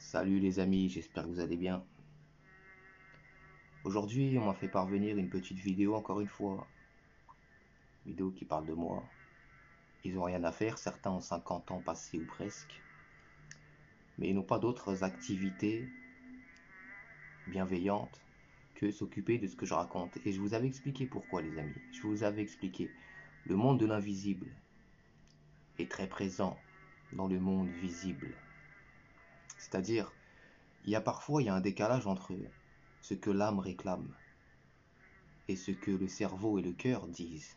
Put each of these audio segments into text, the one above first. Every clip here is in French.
Salut les amis, j'espère que vous allez bien. Aujourd'hui, on m'a fait parvenir une petite vidéo, encore une fois. Vidéo qui parle de moi. Ils ont rien à faire, certains ont 50 ans passés ou presque. Mais ils n'ont pas d'autres activités bienveillantes que s'occuper de ce que je raconte. Et je vous avais expliqué pourquoi les amis. Je vous avais expliqué. Le monde de l'invisible est très présent dans le monde visible. C'est-à-dire, il y a un décalage entre ce que l'âme réclame et ce que le cerveau et le cœur disent.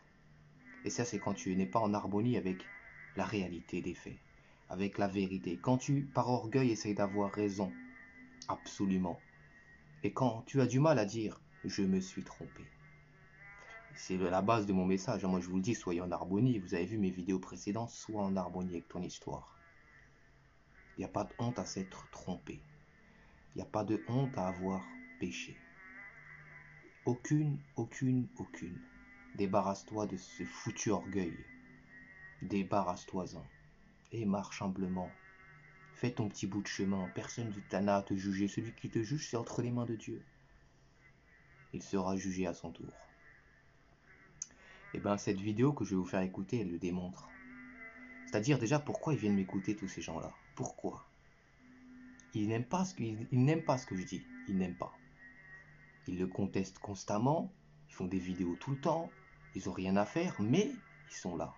Et ça, c'est quand tu n'es pas en harmonie avec la réalité des faits, avec la vérité. Quand tu, par orgueil, essayes d'avoir raison, absolument. Et quand tu as du mal à dire « je me suis trompé ». C'est la base de mon message. Moi, je vous le dis, soyez en harmonie. Vous avez vu mes vidéos précédentes, sois en harmonie avec ton histoire. Il n'y a pas de honte à s'être trompé. Il n'y a pas de honte à avoir péché. Aucune. Débarrasse-toi de ce foutu orgueil. Débarrasse-toi-en. Et marche humblement. Fais ton petit bout de chemin. Personne n'a à te juger. Celui qui te juge, c'est entre les mains de Dieu. Il sera jugé à son tour. Et bien, cette vidéo que je vais vous faire écouter, elle le démontre. C'est-à-dire, déjà, pourquoi ils viennent m'écouter, tous ces gens-là? Pourquoi? Ils n'aiment pas ce que je dis. Ils n'aiment pas. Ils le contestent constamment. Ils font des vidéos tout le temps. Ils n'ont rien à faire, mais ils sont là.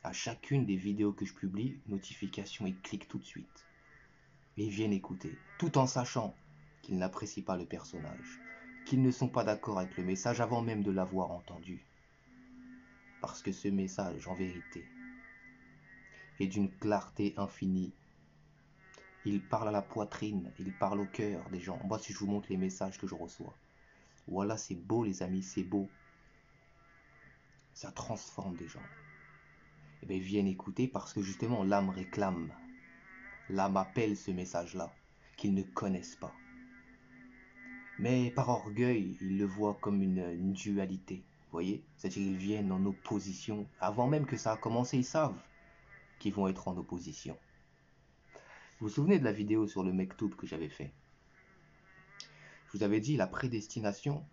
À chacune des vidéos que je publie, notification, ils cliquent tout de suite. Et ils viennent écouter, tout en sachant qu'ils n'apprécient pas le personnage, qu'ils ne sont pas d'accord avec le message avant même de l'avoir entendu. Parce que ce message, en vérité, est d'une clarté infinie. Il parle à la poitrine, il parle au cœur des gens. Moi, si je vous montre les messages que je reçois, voilà, c'est beau les amis, c'est beau. Ça transforme des gens. Et bien, ils viennent écouter parce que justement, l'âme réclame. L'âme appelle ce message-là, qu'ils ne connaissent pas. Mais par orgueil, ils le voient comme une dualité. Vous voyez? C'est-à-dire qu'ils viennent en opposition. Avant même que ça a commencé, ils savent qu'ils vont être en opposition. Vous vous souvenez de la vidéo sur le Mektoub que j'avais fait? Je vous avais dit, la prédestination,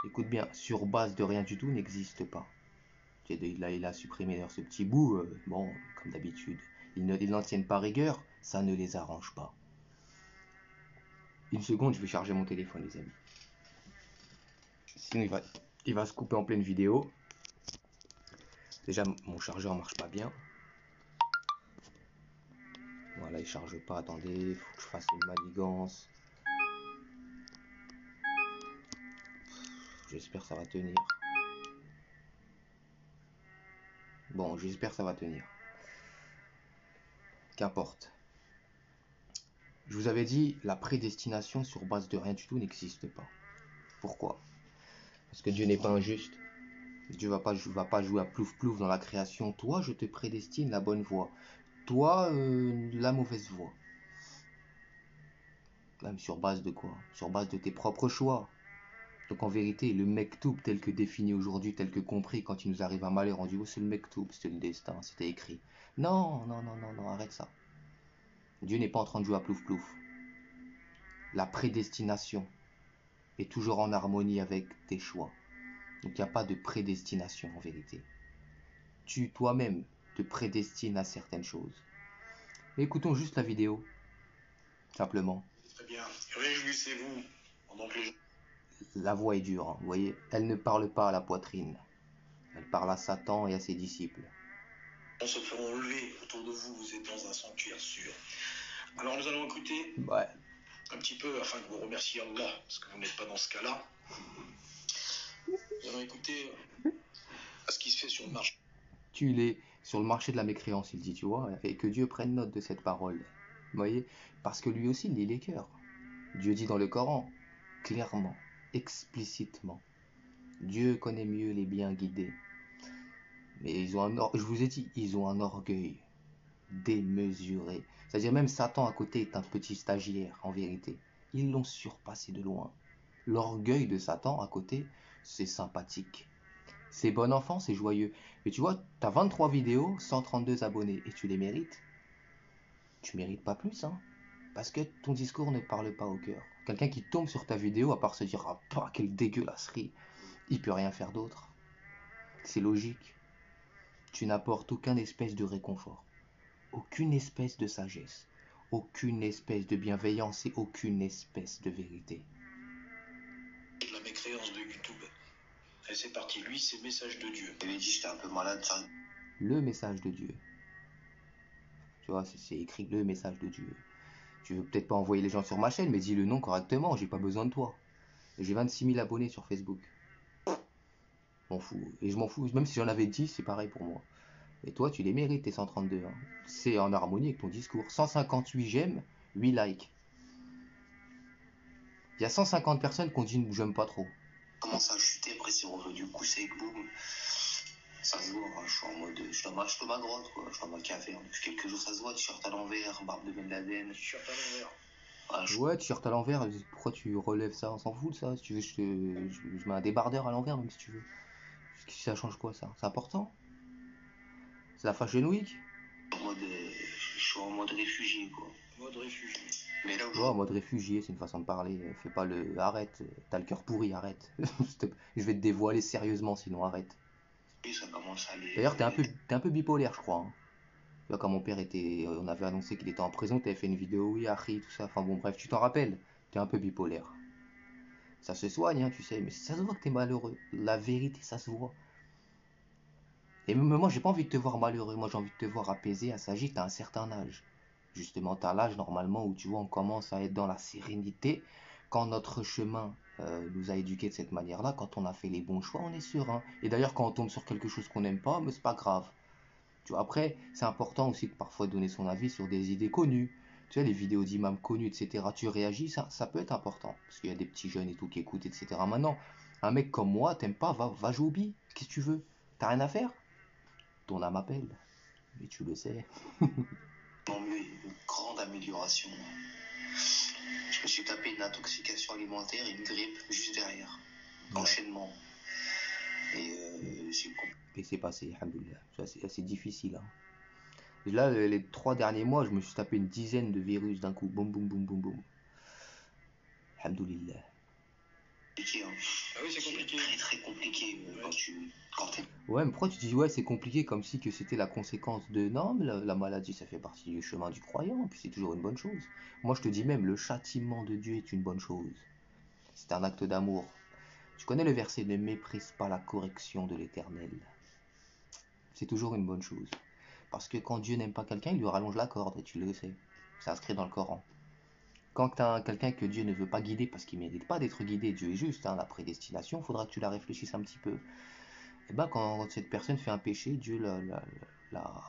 écoute bien, sur base de rien du tout, n'existe pas. Il a supprimé d'ailleurs ce petit bout, bon, comme d'habitude. Ils n'en tiennent pas rigueur, ça ne les arrange pas. Une seconde, je vais charger mon téléphone, les amis. Sinon, il va se couper en pleine vidéo. Déjà, mon chargeur marche pas bien. Voilà, il charge pas. Attendez, faut que je fasse une manigance. J'espère que ça va tenir. Bon, j'espère que ça va tenir. Qu'importe. Je vous avais dit, la prédestination sur base de rien du tout n'existe pas. Pourquoi? Parce que Dieu n'est pas injuste. Dieu va pas jouer à plouf-plouf dans la création. Toi, je te prédestine la bonne voie. Toi, la mauvaise voie. Même sur base de quoi? Sur base de tes propres choix. Donc en vérité, le Mektoub tel que défini aujourd'hui, tel que compris, quand il nous arrive un malheur, on dit « Oh, c'est le Mektoub, c'était le destin, c'était écrit. » Non, arrête ça. Dieu n'est pas en train de jouer à plouf-plouf. La prédestination est toujours en harmonie avec tes choix. Donc il n'y a pas de prédestination en vérité. Tu toi-même te prédestines à certaines choses. Mais écoutons juste la vidéo, simplement. Très bien. Réjouissez-vous pendant que les gens... La voix est dure, hein, vous voyez. Elle ne parle pas à la poitrine. Elle parle à Satan et à ses disciples. On se feront lever autour de vous, vous êtes dans un sanctuaire sûr. Alors nous allons écouter un petit peu, afin que vous remerciez Allah, parce que vous n'êtes pas dans ce cas-là. Nous allons écouter ce qui se fait sur le marché. Tu l'es sur le marché de la mécréance, il dit, tu vois, et que Dieu prenne note de cette parole. Vous voyez, parce que lui aussi, il lit les cœurs. Dieu dit dans le Coran, clairement, explicitement, Dieu connaît mieux les bien guidés. Mais je vous ai dit, ils ont un orgueil démesuré. C'est-à-dire même Satan à côté est un petit stagiaire, en vérité. Ils l'ont surpassé de loin. L'orgueil de Satan à côté, c'est sympathique. C'est bon enfant, c'est joyeux. Mais tu vois, t'as 23 vidéos, 132 abonnés, et tu les mérites. Tu mérites pas plus, hein. Parce que ton discours ne parle pas au cœur. Quelqu'un qui tombe sur ta vidéo, à part se dire ah, bah, quelle dégueulasserie, il peut rien faire d'autre. C'est logique. Tu n'apportes aucune espèce de réconfort, aucune espèce de sagesse, aucune espèce de bienveillance et aucune espèce de vérité. La mécréance de YouTube. Et c'est parti, lui, c'est message de Dieu. Il m'a dit j'étais un peu malade, ça. Le message de Dieu. Tu vois, c'est écrit le message de Dieu. Tu veux peut-être pas envoyer les gens sur ma chaîne, mais dis le nom correctement, j'ai pas besoin de toi. J'ai 26 000 abonnés sur Facebook. M'en fous. Et je m'en fous, même si j'en avais 10, c'est pareil pour moi. Et toi, tu les mérites, tes 132. Hein. C'est en harmonie avec ton discours. 158 j'aime, 8 likes. Il y a 150 personnes qui ont dit j'aime pas trop. Comment ça a chuté, après c'est revenu, coup sec, boum. Ça se voit, hein, je suis en mode. Je dois ma grotte, quoi. Je dois ma café. Depuis quelques jours, ça se voit, t-shirt à l'envers, barbe de Ben Laden. T-shirt à l'envers. Ouais, t-shirt à l'envers, pourquoi tu relèves ça? On s'en fout de ça. Si tu veux, je mets un débardeur à l'envers, même si tu veux. Ça change quoi, ça? C'est important? C'est la Fashion Week? Je suis en mode réfugié, quoi. Mode réfugié. Mais là, ouais, en mode réfugié, c'est une façon de parler. Fais pas le. Arrête, t'as le cœur pourri, arrête. Je vais te dévoiler sérieusement, sinon arrête. Et ça commence à aller. D'ailleurs, t'es un peu bipolaire, je crois. Hein. Tu vois, quand mon père était. On avait annoncé qu'il était en prison, t'avais fait une vidéo, oui, Harry, tout ça. Enfin bon, bref, tu t'en rappelles. T'es un peu bipolaire. Ça se soigne, hein, tu sais, mais ça se voit que t'es malheureux. La vérité, ça se voit. Et même moi, j'ai pas envie de te voir malheureux. Moi, j'ai envie de te voir apaisé, assagi. T'as un certain âge. Justement, t'as l'âge normalement où tu vois, on commence à être dans la sérénité. Quand notre chemin nous a éduqués de cette manière-là, quand on a fait les bons choix, on est serein. Et d'ailleurs, quand on tombe sur quelque chose qu'on n'aime pas, mais c'est pas grave. Tu vois, après, c'est important aussi de parfois donner son avis sur des idées connues. Tu vois, les vidéos d'imams connus, etc. Tu réagis, ça peut être important. Parce qu'il y a des petits jeunes et tout qui écoutent, etc. Maintenant, un mec comme moi, t'aimes pas, va jouer au billes. Qu'est-ce que tu veux? T'as rien à faire? Ton âme appelle. Mais tu le sais. Tant mieux, une grande amélioration. Je me suis tapé une intoxication alimentaire et une grippe juste derrière. Ouais. Enchaînement. Et c'est passé, alhamdoulilah. C'est assez difficile. Hein. Là, les 3 derniers mois, je me suis tapé une dizaine de virus d'un coup. Boum, boum, boum, boum, boum. Alhamdoulilah. Ah oui, c'est compliqué. Très, très compliqué quand t'es... Ouais, mais pourquoi tu dis ouais, c'est compliqué comme si que c'était la conséquence de... Non, mais la maladie, ça fait partie du chemin du croyant, puis c'est toujours une bonne chose. Moi, je te dis même, le châtiment de Dieu est une bonne chose. C'est un acte d'amour. Tu connais le verset « Ne méprise pas la correction de l'Éternel ». C'est toujours une bonne chose. Parce que quand Dieu n'aime pas quelqu'un, il lui rallonge la corde, et tu le sais. C'est inscrit dans le Coran. Quand tu as quelqu'un que Dieu ne veut pas guider parce qu'il ne mérite pas d'être guidé, Dieu est juste, hein, la prédestination, il faudra que tu la réfléchisses un petit peu. Et ben quand cette personne fait un péché, Dieu la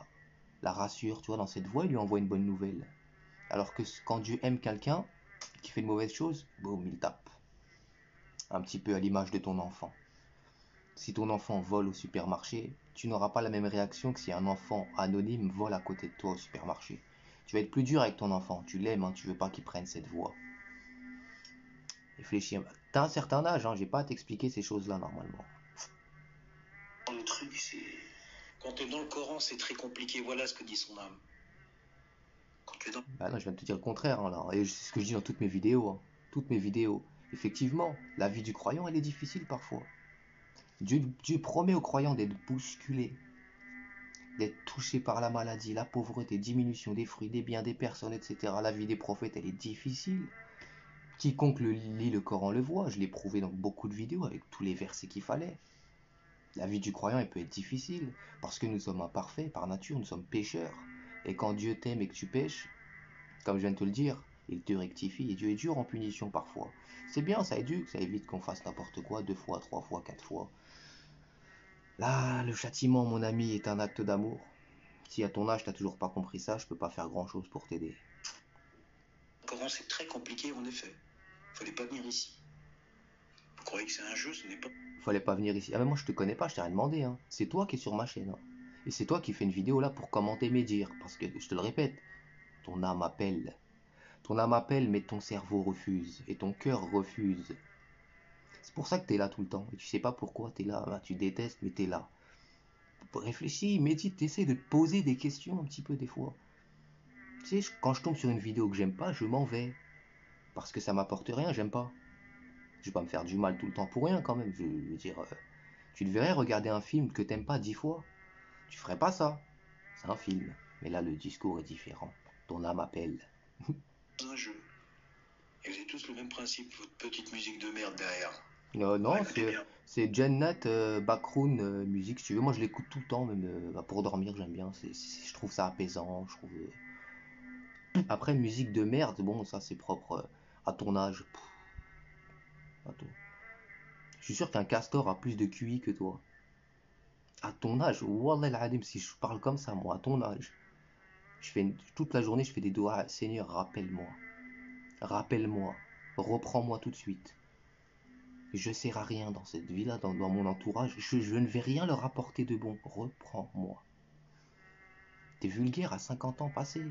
rassure, tu vois, dans cette voie, il lui envoie une bonne nouvelle. Alors que quand Dieu aime quelqu'un qui fait de mauvaises choses, boum, il tape. Un petit peu à l'image de ton enfant. Si ton enfant vole au supermarché, tu n'auras pas la même réaction que si un enfant anonyme vole à côté de toi au supermarché. Tu vas être plus dur avec ton enfant, tu l'aimes, hein, tu veux pas qu'il prenne cette voie. Réfléchis. T'as un certain âge, hein, j'ai pas à t'expliquer ces choses-là normalement. Le truc, c'est... Quand t'es dans le Coran, c'est très compliqué, voilà ce que dit son âme. Quand tu es dans... Bah non, je viens de te dire le contraire, hein, là. Et c'est ce que je dis dans toutes mes vidéos. Hein. Toutes mes vidéos. Effectivement, la vie du croyant, elle est difficile parfois. Dieu promet aux croyants d'être bousculés, d'être touchés par la maladie, la pauvreté, diminution des fruits, des biens, des personnes, etc. La vie des prophètes, elle est difficile. Quiconque lit le Coran le voit. Je l'ai prouvé dans beaucoup de vidéos avec tous les versets qu'il fallait. La vie du croyant, elle peut être difficile parce que nous sommes imparfaits par nature, nous sommes pécheurs. Et quand Dieu t'aime et que tu pêches, comme je viens de te le dire, il te rectifie et Dieu est dur en punition parfois. C'est bien, ça éduque, ça évite qu'on fasse n'importe quoi 2 fois, 3 fois, 4 fois. Là, le châtiment, mon ami, est un acte d'amour. Si à ton âge, t'as toujours pas compris ça, je peux pas faire grand chose pour t'aider. Le Coran, c'est très compliqué en effet. Fallait pas venir ici. Vous croyez que c'est un jeu, ce n'est pas... Fallait pas venir ici. Ah mais moi je te connais pas, je t'ai rien demandé. Hein. C'est toi qui es sur ma chaîne. Hein. Et c'est toi qui fais une vidéo là pour commenter mes dires. Parce que, je te le répète, ton âme appelle. Ton âme appelle, mais ton cerveau refuse. Et ton cœur refuse. C'est pour ça que t'es là tout le temps. Et tu sais pas pourquoi t'es là. Bah, tu détestes, mais t'es là. Réfléchis, médite, essaie de te poser des questions un petit peu des fois. Tu sais, quand je tombe sur une vidéo que j'aime pas, je m'en vais. Parce que ça m'apporte rien, j'aime pas. Je vais pas me faire du mal tout le temps pour rien quand même. Je veux dire, tu devrais regarder un film que t'aimes pas 10 fois. Tu ferais pas ça. C'est un film. Mais là, le discours est différent. Ton âme appelle. Un jeu. Et vous avez tous le même principe, votre petite musique de merde derrière. Non, Écoutez bien. c'est Jannat Background musique, si tu veux. Moi, je l'écoute tout le temps, même pour dormir, j'aime bien. Je trouve ça apaisant. Je trouve. Après, musique de merde, bon, ça c'est propre à ton âge. Pff, attends. Je suis sûr qu'un castor a plus de QI que toi. À ton âge, Wallah al-Adim, si je parle comme ça, moi, à ton âge, toute la journée, je fais des doigts. Seigneur, rappelle-moi. Rappelle-moi. Reprends-moi tout de suite. Je sers à rien dans cette vie-là, dans mon entourage. Je ne vais rien leur apporter de bon. Reprends-moi. T'es vulgaire à 50 ans passés.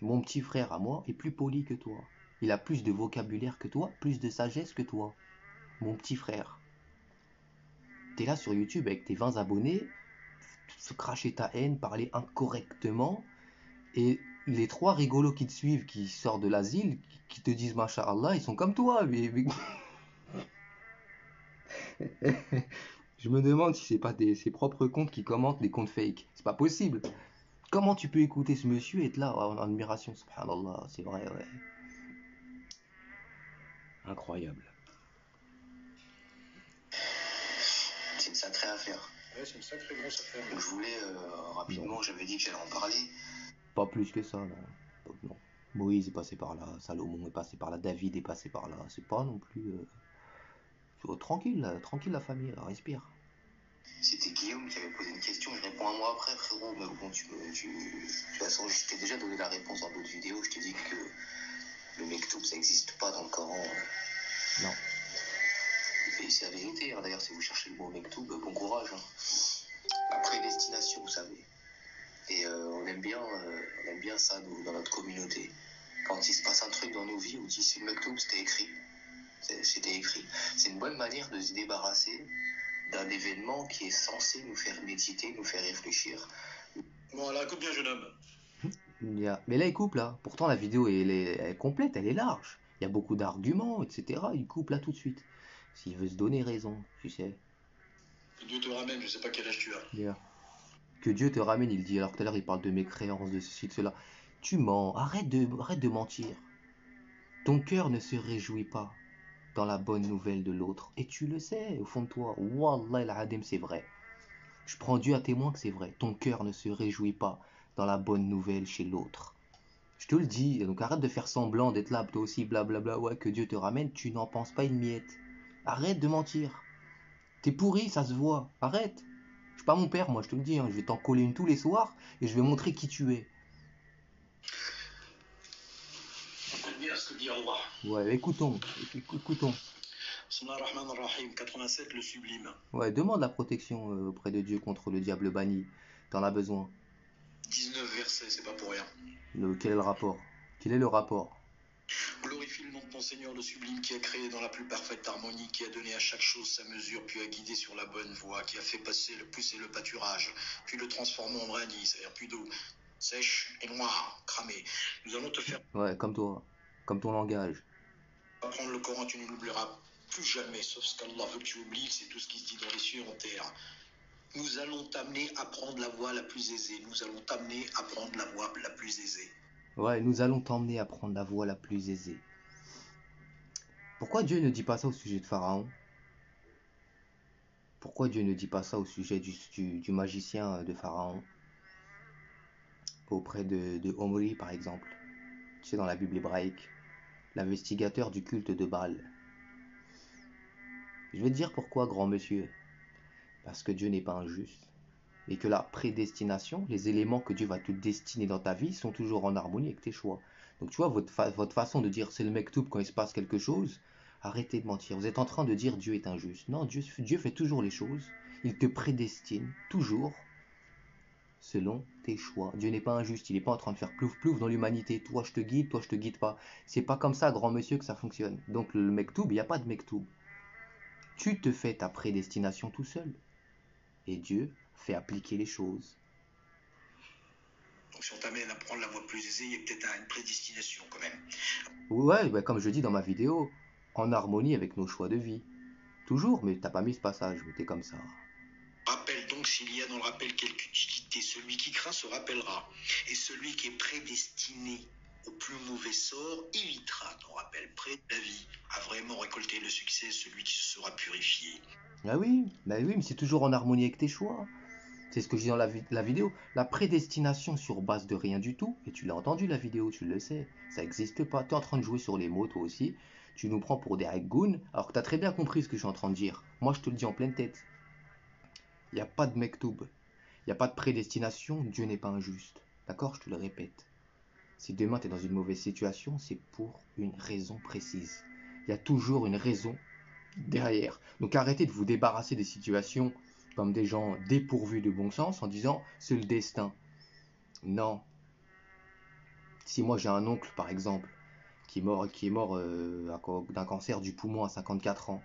Mon petit frère à moi est plus poli que toi. Il a plus de vocabulaire que toi, plus de sagesse que toi. Mon petit frère. T'es là sur YouTube avec tes 20 abonnés, se cracher ta haine, parler incorrectement, et les 3 rigolos qui te suivent, qui sortent de l'asile, qui te disent Masha'Allah, ils sont comme toi. Mais... Je me demande si c'est pas ses propres comptes qui commentent des comptes fake. C'est pas possible. Comment tu peux écouter ce monsieur et être là en admiration? Subhanallah, c'est vrai, ouais. Incroyable. C'est une sacrée affaire. Ouais, c'est une sacrée grosse affaire. Donc je voulais rapidement, j'avais dit que j'allais en parler. Pas plus que ça, non. Non. Moïse est passé par là, Salomon est passé par là, David est passé par là. C'est pas non plus... tranquille la famille, là, respire. C'était Guillaume qui avait posé une question, je réponds à moi après, frérot, mais bon, de toute façon, je t'ai déjà donné la réponse dans d'autres vidéos, je t'ai dit que le mektoub, ça n'existe pas dans le Coran. Non. Et c'est la vérité, hein. D'ailleurs, si vous cherchez le mot mektoub, bon courage. Hein. La prédestination, vous savez. Et on aime bien ça, nous, dans notre communauté. Quand il se passe un truc dans nos vies, on dit c'est le mektoub, c'était écrit. C'était écrit. C'est une bonne manière de se débarrasser d'un événement qui est censé nous faire méditer, nous faire réfléchir. Bon, alors écoute bien, jeune homme. Mais là, il coupe, là. Pourtant, la vidéo, elle est complète, elle est large. Il y a beaucoup d'arguments, etc. Il coupe là tout de suite. S'il veut se donner raison, tu sais. Que Dieu te ramène, je sais pas quel âge tu as. Yeah. Que Dieu te ramène, il dit. Alors tout à l'heure, il parle de mécréance, de ceci, de cela. Tu mens, arrête de mentir. Ton cœur ne se réjouit pas dans la bonne nouvelle de l'autre. Et tu le sais, au fond de toi. Wallah al-Adim, c'est vrai. Je prends Dieu à témoin que c'est vrai. Ton cœur ne se réjouit pas dans la bonne nouvelle chez l'autre. Je te le dis, donc arrête de faire semblant d'être là, toi aussi, blablabla, ouais, que Dieu te ramène, tu n'en penses pas une miette. Arrête de mentir. T'es pourri, ça se voit. Arrête. Je suis pas mon père, moi, je te le dis, hein. Je vais t'en coller une tous les soirs et je vais montrer qui tu es. Écoute bien ce que dit Allah. Ouais, écoutons. Bismillah ar-Rahman ar-Rahim, 87, le sublime. Ouais, demande la protection auprès de Dieu contre le diable banni. T'en as besoin. 19 versets, c'est pas pour rien. Quel est le rapport? Quel est le rapport? Glorifie le nom de ton Seigneur, le sublime, qui a créé dans la plus parfaite harmonie, qui a donné à chaque chose sa mesure, puis a guidé sur la bonne voie, qui a fait pousser le pâturage, puis le transformer en brindilles, c'est-à-dire plus d'eau, sèche et noire, cramée. Nous allons te faire Ouais, comme toi. Comme ton langage. apprendre le Coran, tu ne l'oublieras plus jamais, sauf ce qu'Allah veut que tu oublies, c'est tout ce qui se dit dans les cieux et en terre. Nous allons t'amener à prendre la voie la plus aisée. Nous allons t'amener à prendre la voie la plus aisée. Ouais, nous allons t'emmener à prendre la voie la plus aisée. Pourquoi Dieu ne dit pas ça au sujet de Pharaon? Pourquoi Dieu ne dit pas ça au sujet du magicien de Pharaon? Auprès de Omri, par exemple. Tu sais, dans la Bible hébraïque. L'investigateur du culte de Baal. Je vais te dire pourquoi, grand monsieur. Parce que Dieu n'est pas injuste. Et que la prédestination, les éléments que Dieu va te destiner dans ta vie, sont toujours en harmonie avec tes choix. Donc tu vois, votre façon de dire c'est le mektoub quand il se passe quelque chose, arrêtez de mentir. Vous êtes en train de dire Dieu est injuste. Non, Dieu fait toujours les choses. Il te prédestine toujours selon tes choix. Dieu n'est pas injuste. Il n'est pas en train de faire plouf plouf dans l'humanité. Toi je te guide pas. C'est pas comme ça, grand monsieur, que ça fonctionne. Donc le mektoub, il n'y a pas de mektoub. Tu te fais ta prédestination tout seul. Et Dieu fait appliquer les choses. Donc si on t'amène à prendre la voie plus aisée, il y a peut-être une prédestination quand même. Ouais, bah, comme je dis dans ma vidéo, en harmonie avec nos choix de vie. Toujours, mais t'as pas mis ce passage, mais t'es comme ça. Rappelle donc s'il y a dans le rappel quelque utilité. Celui qui craint se rappellera. Et celui qui est prédestiné au plus mauvais sort évitera, ton rappel près de la vie, à vraiment récolter le succès, celui qui se sera purifié. Ah oui, bah oui, mais c'est toujours en harmonie avec tes choix. C'est ce que je dis dans la vidéo. La prédestination sur base de rien du tout, et tu l'as entendu la vidéo, tu le sais, ça n'existe pas. Tu es en train de jouer sur les mots toi aussi. Tu nous prends pour des goons, alors que tu as très bien compris ce que je suis en train de dire. Moi je te le dis en pleine tête. Il n'y a pas de mektoub. Il n'y a pas de prédestination, Dieu n'est pas injuste. D'accord, je te le répète. Si demain tu es dans une mauvaise situation, c'est pour une raison précise. Il y a toujours une raison derrière. Donc arrêtez de vous débarrasser des situations comme des gens dépourvus de bon sens en disant c'est le destin. Non. Si moi j'ai un oncle par exemple qui est mort d'un cancer du poumon à 54 ans,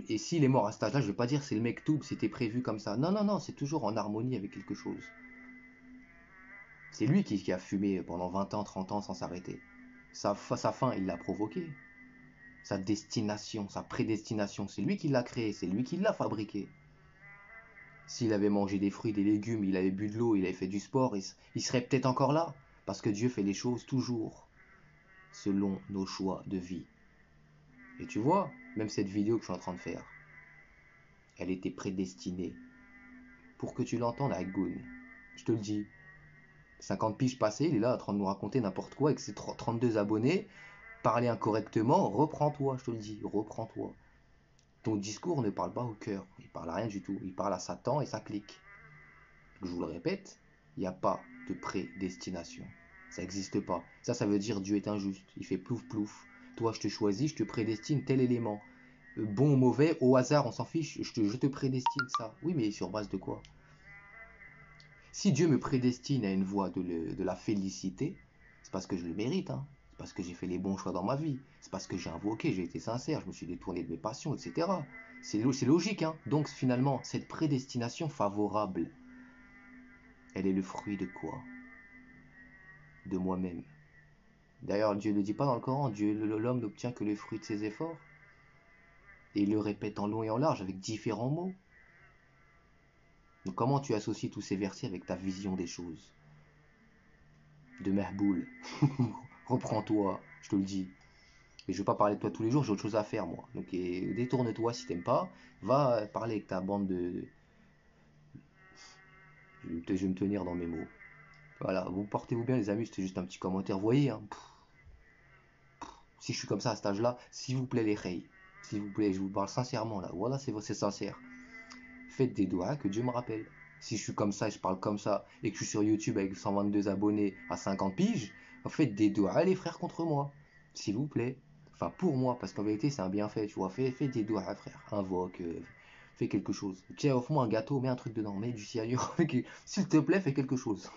et s'il est mort à cet âge-là, je ne vais pas dire c'est le mektoub, c'était prévu comme ça. Non, non, non, c'est toujours en harmonie avec quelque chose. C'est lui qui a fumé pendant 20 ans, 30 ans sans s'arrêter. Sa fin, il l'a provoqué. Sa destination, sa prédestination, c'est lui qui l'a créé, c'est lui qui l'a fabriqué. S'il avait mangé des fruits, des légumes, il avait bu de l'eau, il avait fait du sport, il serait peut-être encore là. Parce que Dieu fait les choses toujours selon nos choix de vie. Et tu vois, même cette vidéo que je suis en train de faire, elle était prédestinée pour que tu l'entendes avec Goon. Je te le dis. 50 piges passées, il est là en train de nous raconter n'importe quoi avec ses 32 abonnés. Parler incorrectement, reprends-toi, je te le dis, reprends-toi. Ton discours ne parle pas au cœur, il parle à rien du tout, il parle à Satan et ça clique. Je vous le répète, il n'y a pas de prédestination. Ça n'existe pas. Ça veut dire Dieu est injuste. Il fait plouf plouf. Toi, je te choisis, je te prédestine tel élément. Bon ou mauvais, au hasard, on s'en fiche, je te prédestine ça. Oui, mais sur base de quoi? Si Dieu me prédestine à une voie de la félicité, c'est parce que je le mérite, hein. C'est parce que j'ai fait les bons choix dans ma vie. C'est parce que j'ai invoqué, j'ai été sincère, je me suis détourné de mes passions, etc. C'est logique, hein. Donc finalement, cette prédestination favorable, elle est le fruit de quoi? De moi-même. D'ailleurs, Dieu ne le dit pas dans le Coran, l'homme n'obtient que le fruit de ses efforts. Et il le répète en long et en large avec différents mots. Donc comment tu associes tous ces versets avec ta vision des choses? De Merboul. Reprends-toi, je te le dis. Et je vais pas parler de toi tous les jours, j'ai autre chose à faire moi. Donc détourne-toi si t'aimes pas. Va parler avec ta bande de... Je vais me tenir dans mes mots. Voilà, vous portez-vous bien les amis, c'était juste un petit commentaire. Vous voyez, hein, si je suis comme ça à cet âge-là, s'il vous plaît les reilles. S'il vous plaît, je vous parle sincèrement là. Voilà, c'est sincère. Faites des doigts que Dieu me rappelle. Si je suis comme ça et je parle comme ça et que je suis sur YouTube avec 122 abonnés à 50 piges, faites des doigts les frères contre moi. S'il vous plaît. Enfin pour moi, parce qu'en vérité c'est un bienfait, tu vois. Fais des doigts frère. Invoque, fais quelque chose. Tiens, offre-moi un gâteau, mets un truc dedans, mets du cyanure. S'il te plaît, fais quelque chose.